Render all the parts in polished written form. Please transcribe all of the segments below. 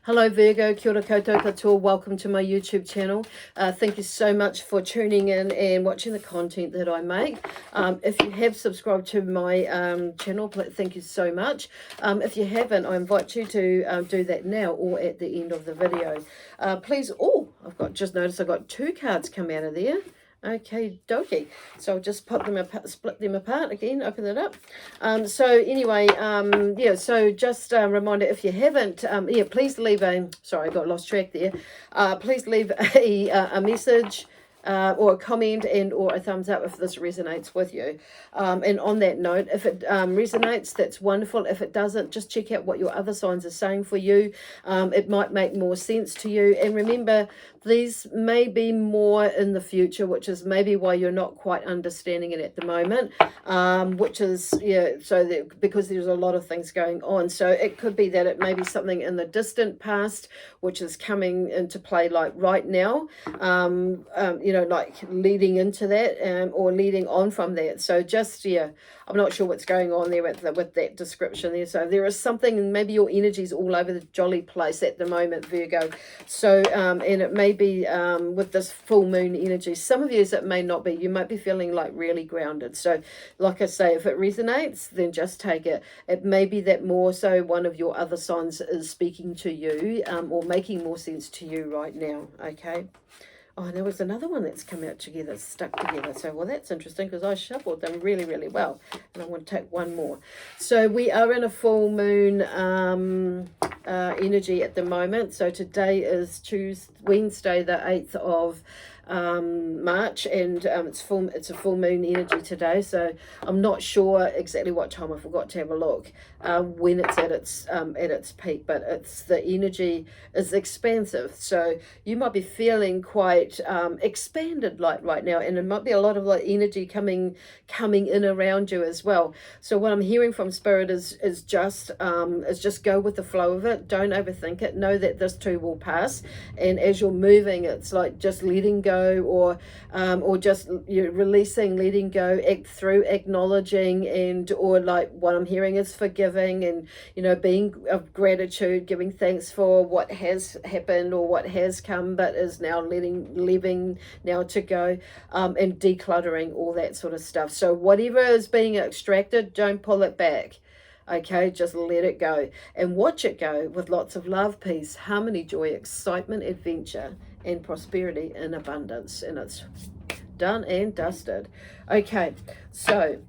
Hello Virgo, kia ora koutou katoa, welcome to my YouTube channel. Thank you so much for tuning in and watching the content that I make. If you have subscribed to my channel, thank you so much. If you haven't, I invite you to do that now or at the end of the video. Please, just noticed I got two cards come out of there. Okay, dokie. So I'll just put them apart, split them apart again, open it up. So anyway, yeah, so just a reminder, if you haven't, please leave a, sorry, I got lost track there. Please leave a message or a comment and or a thumbs up if this resonates with you. And on that note, if it resonates, that's wonderful. If it doesn't, just check out what your other signs are saying for you. It might make more sense to you. And remember, these may be more in the future, which is maybe why you're not quite understanding it at the moment, which is, yeah, so that, because there's a lot of things going on. So it could be that it may be something in the distant past, which is coming into play like right now, like leading into that or leading on from that. So just, yeah, I'm not sure what's going on there with that description there. So there is something, maybe your energy's all over the jolly place at the moment, Virgo. So, and it may be with this full moon energy. Some of you, it may not be. You might be feeling like really grounded. So, like I say, if it resonates, then just take it. It may be that more so one of your other signs is speaking to you or making more sense to you right now, okay? Oh, and there was another one that's come out together, stuck together. So, well, that's interesting because I shuffled them really, really well. And I want to take one more. So we are in a full moon energy at the moment. So today is Wednesday, the 8th of March, and it's a full moon energy today. So I'm not sure exactly what time. I forgot to have a look when it's at its peak, but it's the energy is expansive. So you might be feeling quite expanded like right now, and it might be a lot of like energy coming in around you as well. So what I'm hearing from Spirit is just go with the flow of it. Don't overthink it. Know that this too will pass, and as you're moving, it's like just letting go, or just you're releasing, letting go, act through, acknowledging, and or like what I'm hearing is forgiving, and being of gratitude, giving thanks for what has happened or what has come but is now leaving now to go, and decluttering, all that sort of stuff. So whatever is being extracted, don't pull it back. Okay, just let it go and watch it go with lots of love, peace, harmony, joy, excitement, adventure, and prosperity in abundance. And it's done and dusted. Okay, so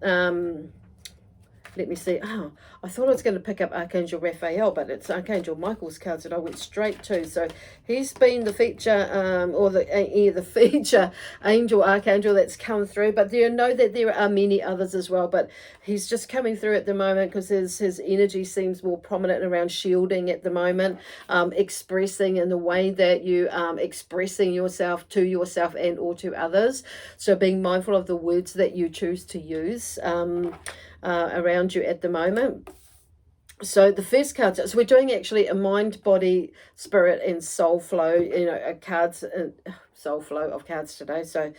let me see. Oh, I thought I was going to pick up Archangel Raphael, but it's Archangel Michael's cards that I went straight to. So he's been the feature, or the feature angel, archangel that's come through. But know that there are many others as well. But he's just coming through at the moment because his energy seems more prominent around shielding at the moment, expressing in the way that you expressing yourself to yourself and or to others. So being mindful of the words that you choose to use around you at the moment. So the first card, so we're doing actually a mind, body, spirit, and soul flow, a cards, soul flow of cards today. So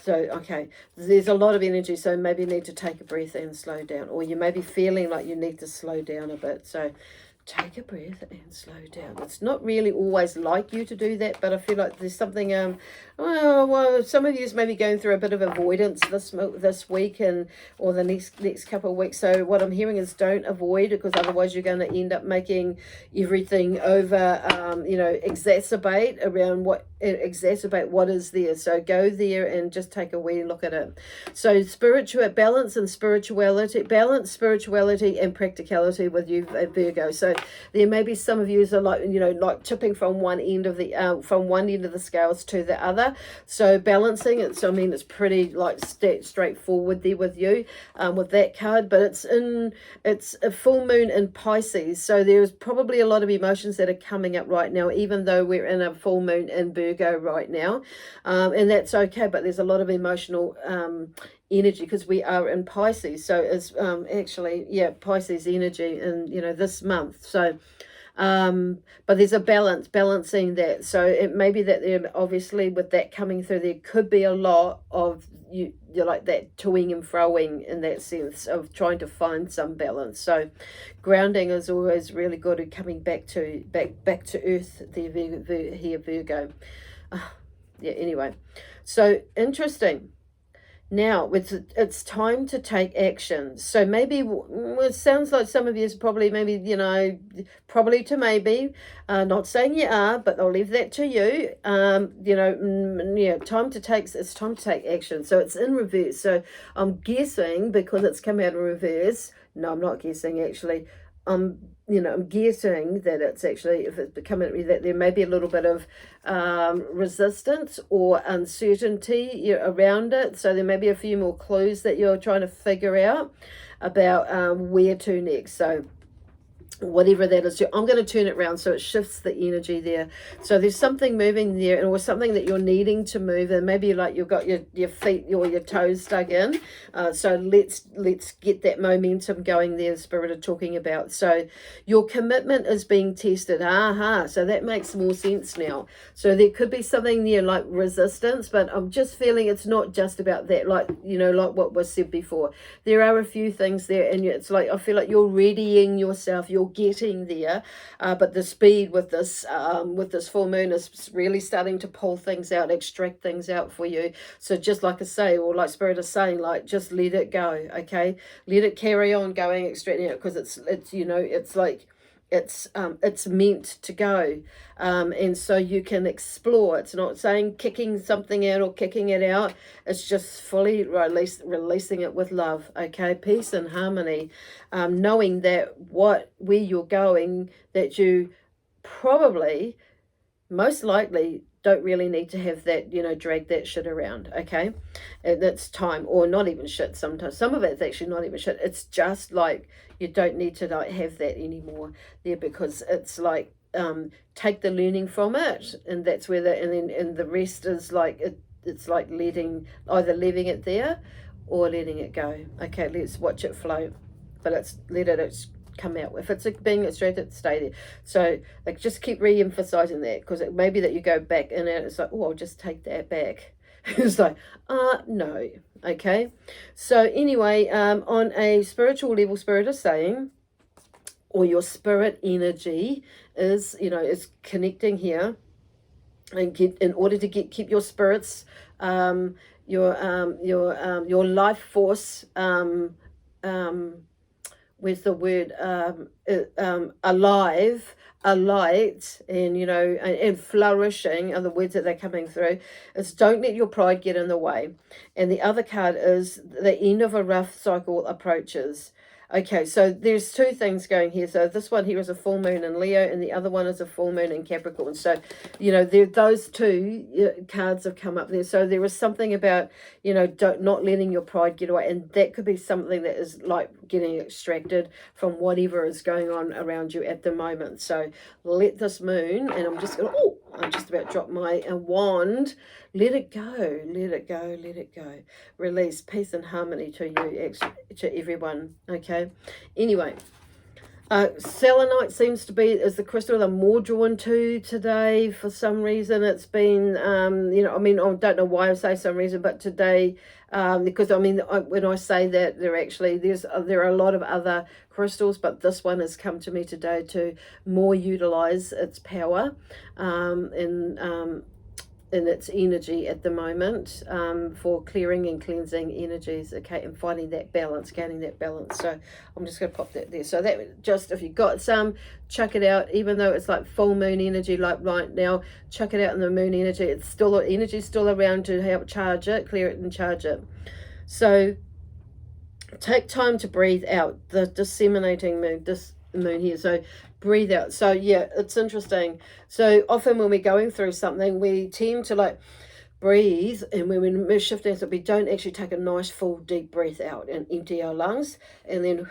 okay, there's a lot of energy, so maybe you need to take a breath and slow down, or you may be feeling like you need to slow down a bit. So take a breath and slow down. It's not really always like you to do that, but I feel like there's something, well, some of you may be going through a bit of avoidance this week or the next couple of weeks. So what I'm hearing is don't avoid, because otherwise you're going to end up making everything over, exacerbate what is there. So go there and just take a wee look at it. So balance, spirituality and practicality with you, Virgo. So there may be some of you are like tipping from one end of the scales to the other. So balancing it. So I mean, it's pretty like straightforward there with you with that card. But it's a full moon in Pisces. So there's probably a lot of emotions that are coming up right now, even though we're in a full moon in Virgo right now, and that's okay. But there's a lot of emotional energy because we are in Pisces. So it's actually, yeah, Pisces energy in this month. So But there's a balancing that. So it may be that there, obviously with that coming through, there could be a lot of you're like that toing and froing in that sense of trying to find some balance. So grounding is always really good at coming back to earth there, here, Virgo. Yeah, anyway, so interesting. Now it's time to take action. So maybe it sounds like some of you is probably maybe, probably to maybe, not saying you are, but I'll leave that to you. Yeah, it's time to take action. So it's in reverse. So I'm guessing because it's come out in reverse. No, I'm not guessing actually. I'm guessing that it's actually, if it's becoming that there may be a little bit of resistance or uncertainty around it. So there may be a few more clues that you're trying to figure out about where to next. So whatever that is, I'm going to turn it around so it shifts the energy there. So there's something moving there, or something that you're needing to move, and maybe like you've got your feet or your toes dug in. So let's get that momentum going there, Spirit are talking about. So your commitment is being tested. So that makes more sense now. So there could be something there like resistance, but I'm just feeling it's not just about that, like what was said before. There are a few things there, and it's like I feel like you're readying yourself, you're getting there, but the speed with this full moon is really starting to pull things out, extract things out for you. So just like I say, or like Spirit is saying, like just let it go, okay? Let it carry on going, extracting it, because it's like it's meant to go, and so you can explore. It's not saying kicking something out or kicking it out. It's just fully releasing it with love, okay? Peace and harmony, knowing that where you're going, that you probably most likely don't really need to have that, drag that shit around, okay? And it's time, or not even shit sometimes. Some of it's actually not even shit. It's just like you don't need to like have that anymore there, because it's like take the learning from it, and that's where and the rest is like it's like either leaving it there or letting it go. Okay, let's watch it flow, but it's come out. If it's being extracted, stay there. So like just keep re-emphasizing that, because it may be that you go back in and it's like, oh, I'll just take that back. It's like, no. Okay, so anyway, on a spiritual level, Spirit is saying, or your spirit energy is connecting here, and in order to keep your spirits, your life force, with the word alive, alight, and and flourishing are the words that they're coming through. It's don't let your pride get in the way. And the other card is the end of a rough cycle approaches. Okay, so there's two things going here. So this one here is a full moon in Leo, and the other one is a full moon in Capricorn. So, those two cards have come up there. So there is something about, not letting your pride get away. And that could be something that is like getting extracted from whatever is going on around you at the moment. So let this moon, and I'm just about to drop my wand. Let it go, let it go, let it go. Release peace and harmony to you, to everyone, okay? Anyway, selenite seems to be is the crystal I'm more drawn to today for some reason. It's been, I don't know why I say some reason, but today, because when I say that, there are a lot of other crystals, but this one has come to me today to more utilize its power, in its energy at the moment, for clearing and cleansing energies, okay, and finding that balance, gaining that balance. So I'm just going to pop that there. So that just, if you've got some, chuck it out, even though it's like full moon energy, like right now, chuck it out in the moon energy. It's still, energy's still around to help charge it, clear it and charge it. So take time to breathe out the disseminating moon, this moon here. So breathe out. So yeah, it's interesting. So often when we're going through something, we tend to like breathe, and when we're shifting, so we don't actually take a nice full deep breath out and empty our lungs, and then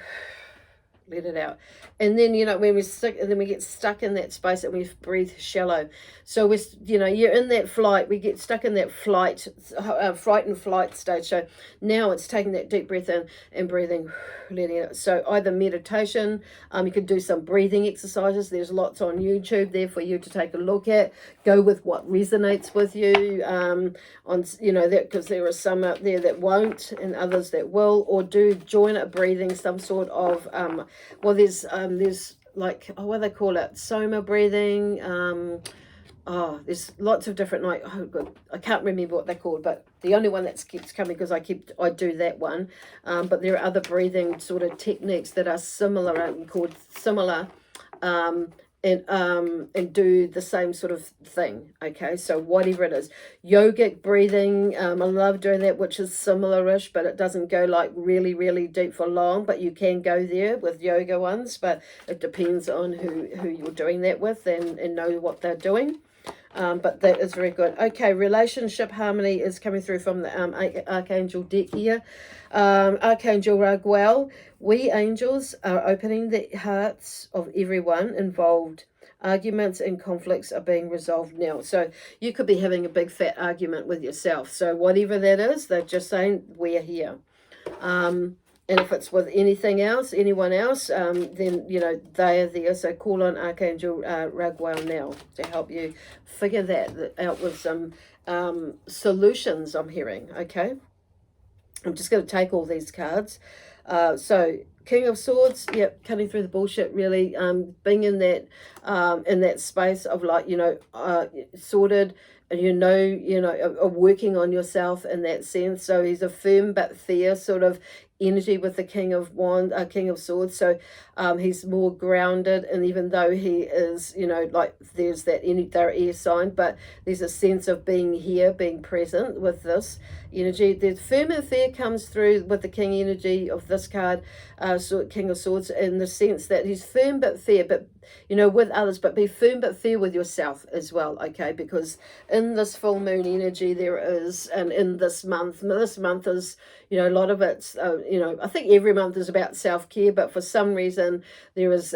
let it out. And then, you know, when we stick, and then we get stuck in that space and we breathe shallow. So we're, you know, you're in that flight, we get stuck in that fright and flight stage. So now it's taking that deep breath in and breathing, letting it out. So either meditation, you could do some breathing exercises. There's lots on YouTube there for you to take a look at. Go with what resonates with you, on, you know, that, because there are some out there that won't and others that will, or do join a breathing, some sort of, well, there's like, oh, what do they call it? Soma breathing. Oh, there's lots of different, like, oh God, I can't remember what they're called, but the only one that keeps coming because I do that one. But there are other breathing sort of techniques that are similar and called similar, and do the same sort of thing. Okay, so whatever it is, yogic breathing, I love doing that, which is similar-ish, but it doesn't go like really, really deep for long, but you can go there with yoga ones, but it depends on who you're doing that with, and know what they're doing. But that is very good. Okay, relationship harmony is coming through from the Archangel deck here. Archangel Raguel, we angels are opening the hearts of everyone involved. Arguments and conflicts are being resolved now. So you could be having a big fat argument with yourself. So whatever that is, they're just saying, we're here. And if it's with anything else, anyone else, then, you know, they are there. So call on Archangel Raguel now to help you figure that out with some solutions, I'm hearing, okay? I'm just going to take all these cards. So King of Swords, yep, cutting through the bullshit, really, being in that space of, like, you know, sorted, you know, working on yourself in that sense. So he's a firm but fair sort of energy with the King of Swords. So he's more grounded, and even though he is, you know, like, there's that, they're air sign, but there's a sense of being here, being present with this energy. The firm and fair comes through with the King energy of this card, King of Swords, in the sense that he's firm but fair, but, you know, with others, but be firm but fair with yourself as well, okay? Because in this full moon energy there is, and in this month is, you know, a lot of it's, you know, I think every month is about self-care, but for some reason there is,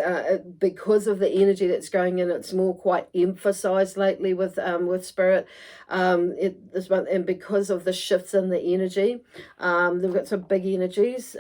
because of the energy that's going in, it's more quite emphasized lately with Spirit this month, and because of the shifts in the energy, they've got some big energies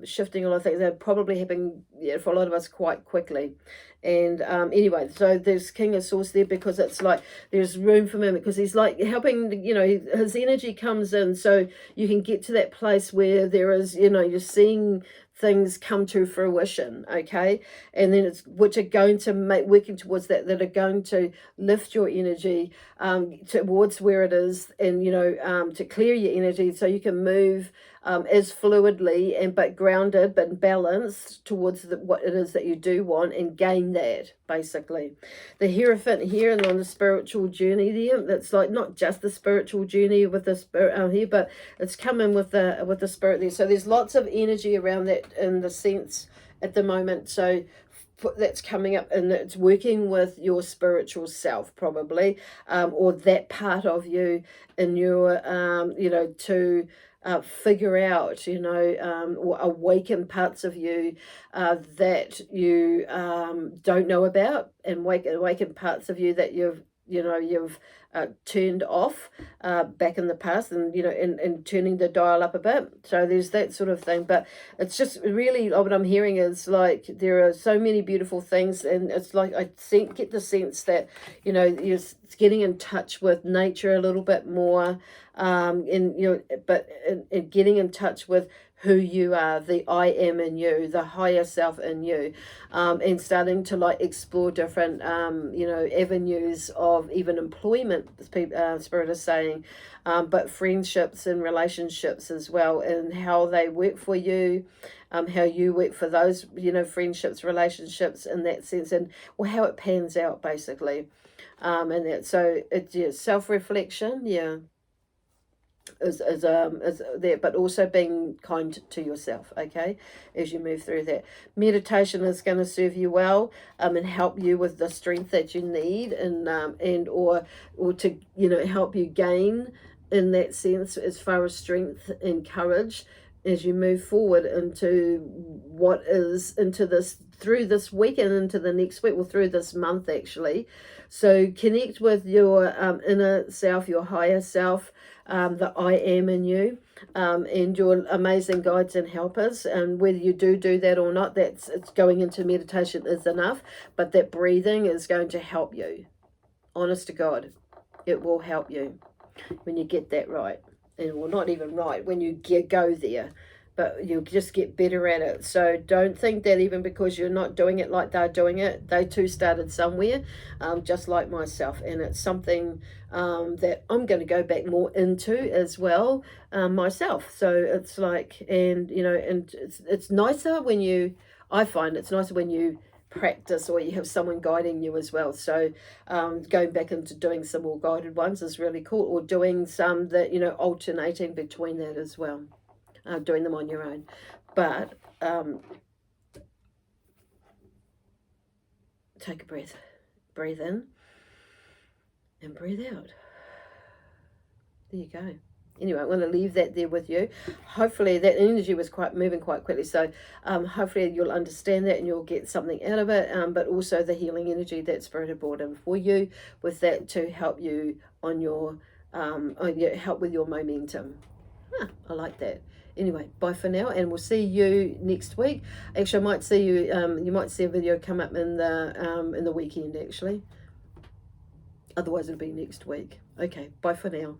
shifting a lot of things. They're probably happening, yeah, for a lot of us quite quickly. And anyway, so there's King of Swords there because it's like there's room for him, because he's like helping, you know, his energy comes in, so you can get to that place where there is, you know, you're seeing things come to fruition, okay? And then it's, which are going to make, working towards that are going to lift your energy towards where it is, and, you know, to clear your energy so you can move as fluidly and but grounded but balanced towards what it is that you do want, and gain that, basically. The Hierophant here, and on the spiritual journey there, that's like not just the spiritual journey with the spirit here, but it's coming with the spirit there. So there's lots of energy around that in the sense at the moment. So that's coming up, and it's working with your spiritual self, probably, or that part of you in your, you know, to figure out, you know, or awaken parts of you that you don't know about, and awaken parts of you that you've turned off back in the past, and, you know, and turning the dial up a bit. So there's that sort of thing, but it's just really, what I'm hearing is like there are so many beautiful things, and it's like I get the sense that, you know, you're getting in touch with nature a little bit more, and, you know, but in getting in touch with who you are, the I am in you, the higher self in you, and starting to like explore different, you know, avenues of even employment, Spirit is saying, but friendships and relationships as well, and how they work for you, how you work for those, you know, friendships, relationships in that sense, and well, how it pans out, basically. And that, so it's, yeah, self-reflection, yeah, is there, but also being kind to yourself, okay, as you move through that. Meditation is going to serve you well, and help you with the strength that you need, and or to, you know, help you gain in that sense as far as strength and courage as you move forward into what is into this, through this week and into the next week, or through this month actually. So connect with your inner self, your higher self, the I am in you, and your amazing guides and helpers. And whether you do that or not, it's going into meditation is enough, but that breathing is going to help you. Honest to God, it will help you when you get that right. And well, not even right, when you go there, but you'll just get better at it. So don't think that even because you're not doing it like they're doing it, they too started somewhere, just like myself. And it's something that I'm going to go back more into as well, myself. So it's like, and you know, and it's nicer when you, I find it's nicer when you practice or you have someone guiding you as well. So going back into doing some more guided ones is really cool, or doing some that, you know, alternating between that as well, doing them on your own. But take a breath, breathe in and breathe out. There you go. Anyway, I'm going to leave that there with you. Hopefully that energy was moving quite quickly. So hopefully you'll understand that and you'll get something out of it. But also the healing energy that Spirit had brought in for you with that to help you on your, help with your momentum. I like that. Anyway, bye for now, and we'll see you next week. Actually, I might see you, you might see a video come up in the weekend actually. Otherwise it'll be next week. Okay, bye for now.